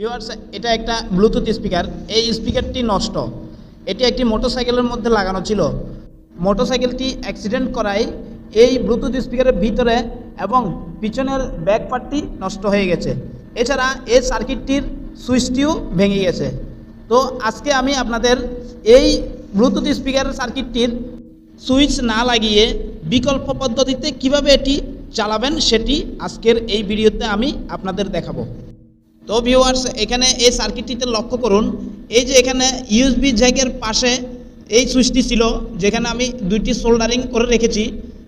Viewers, এটা একটা Bluetooth speaker. এই স্পিকারটি নষ্ট। এটি একটি মোটরসাইকেলের মধ্যে লাগানো ছিল। মোটরসাইকেলটি অ্যাক্সিডেন্ট করায় এই ব্লুটুথ স্পিকারের ভিতরে এবং পিছনের ব্যাক পার্টটি নষ্ট হয়ে গেছে। এছাড়া এই সার্কিটটির সুইচটিও ভেঙে গেছে। তো আজকে আমি আপনাদের এই ব্লুটুথ স্পিকারের সার্কিটটির সুইচ না লাগিয়ে বিকল্প পদ্ধতিতে কিভাবে এটি চালাবেন সেটি আজকের এই ভিডিওতে আমি আপনাদের দেখাবো। তো ভিউয়ার্স, এখানে এই সার্কিটটিতে লক্ষ্য করুন, এই যে এখানে ইউএসবি জ্যাকের পাশে এই সুইচটি ছিল, যেখানে আমি দুইটি সোল্ডারিং করে রেখেছি।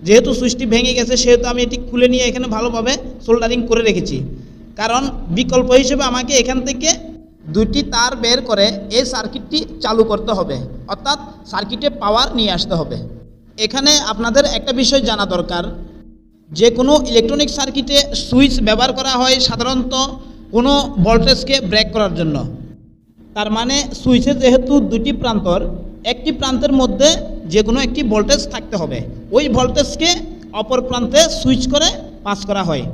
যেহেতু সুইচটি ভেঙে গেছে সেহেতু আমি এটি খুলে নিয়ে এখানে ভালোভাবে সোল্ডারিং করে রেখেছি, কারণ বিকল্প হিসেবে আমাকে এখান থেকে দুটি তার বের করে এই সার্কিটটি চালু করতে হবে, অর্থাৎ সার্কিটে পাওয়ার নিয়ে আসতে হবে। এখানে আপনাদের একটা বিষয় জানা দরকার, যে কোনো ইলেকট্রনিক সার্কিটে সুইচ ব্যবহার করা হয় সাধারণত কোনো ভোল্টেজকে ব্রেক করার জন্য। তার মানে সুইচের যেহেতু দুটি প্রান্তর, একটি প্রান্তের মধ্যে যে কোনো একটি ভোল্টেজ থাকতে হবে, ওই ভোল্টেজকে অপর প্রান্তে সুইচ করে পাস করা হয়।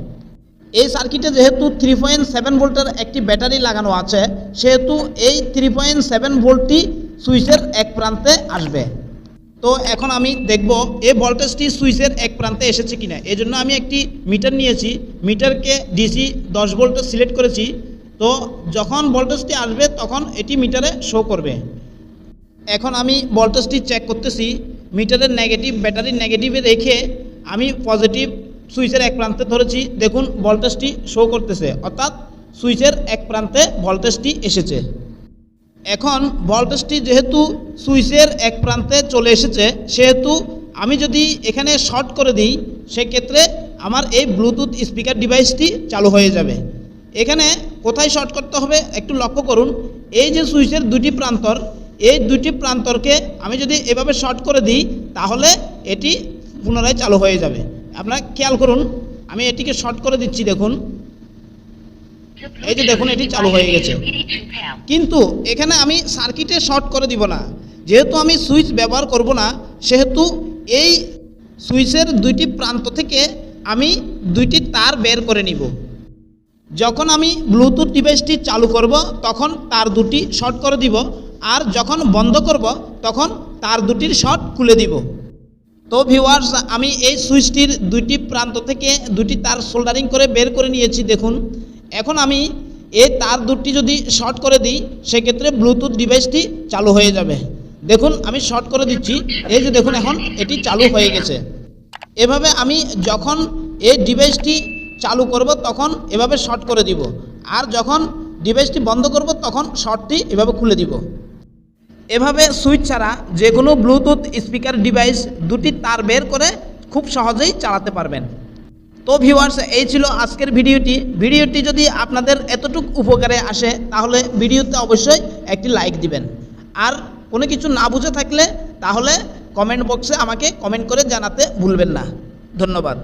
এই সার্কিটে যেহেতু 3.7 ভোল্টের একটি ব্যাটারি লাগানো আছে, সেহেতু এই 3.7 ভোল্টটি সুইচের এক প্রান্তে আসবে। তো এখন আমি দেখব এই ভোল্টেজটি সুইচের এক প্রান্তে এসেছে কিনা। এই জন্য আমি একটি মিটার নিয়েছি, মিটারকে ডিসি 10 ভোল্টে সিলেক্ট করেছি। তো যখন ভোল্টেজটি আসবে তখন এটি মিটারে শো করবে। এখন আমি ভোল্টেজটি চেক করতেছি, মিটারের নেগেটিভ, ব্যাটারির নেগেটিভে রেখে আমি পজিটিভ সুইচের এক প্রান্তে ধরেছি। দেখুন ভোল্টেজটি শো করতেছে, অর্থাৎ সুইচের এক প্রান্তে ভোল্টেজটি এসেছে। এখন ভোল্টেজটি যেহেতু সুইচের এক প্রান্তে চলে এসেছে, সেহেতু আমি যদি এখানে শর্ট করে দিই, সেক্ষেত্রে আমার এই ব্লুটুথ স্পিকার ডিভাইসটি চালু হয়ে যাবে। এখানে কোথায় শর্ট করতে হবে একটু লক্ষ্য করুন। এই যে সুইচের দুটি প্রান্তর, এই দুটি প্রান্তরকে আমি যদি এভাবে শর্ট করে দিই, তাহলে এটি পুনরায় চালু হয়ে যাবে। আপনারা খেয়াল করুন, আমি এটিকে শর্ট করে দিচ্ছি, দেখুন এই যে দেখুন এটি চালু হয়ে গেছে। কিন্তু এখানে আমি সার্কিটে শর্ট করে দিব না, যেহেতু আমি সুইচ ব্যবহার করব না, সেহেতু এই সুইচের দুইটি প্রান্ত থেকে আমি দুইটি তার বের করে নিব। যখন আমি ব্লুটুথ ডিভাইসটি চালু করব তখন তার দুটি শর্ট করে দিব, আর যখন বন্ধ করব তখন তার দুটির শর্ট খুলে দিব। তো ভিউয়ার্স, আমি এই সুইচটির দুইটি প্রান্ত থেকে দুটি তার সোল্ডারিং করে বের করে নিয়েছি। দেখুন এখন আমি এই তার দুটি যদি শর্ট করে দিই, সেক্ষেত্রে ব্লুটুথ ডিভাইসটি চালু হয়ে যাবে। দেখুন আমি শর্ট করে দিচ্ছি, এই যে দেখুন এখন এটি চালু হয়ে গেছে। এভাবে আমি যখন এই ডিভাইসটি চালু করব তখন এভাবে শর্ট করে দিব, আর যখন ডিভাইসটি বন্ধ করব তখন শর্টটি এভাবে খুলে দিব। এভাবে সুইচ ছাড়া যে কোনো ব্লুটুথ স্পিকার ডিভাইস দুটি তার বের করে খুব সহজেই চালাতে পারবেন। তো ভিউয়ার্স, এই ছিল আজকের ভিডিওটি যদি আপনাদের এতটুকু উপকারে আসে, তাহলে ভিডিওতে অবশ্যই একটি লাইক দিবেন। আর কোনো কিছু না বুঝে থাকলে তাহলে কমেন্ট বক্সে আমাকে কমেন্ট করে জানাতে ভুলবেন না। ধন্যবাদ।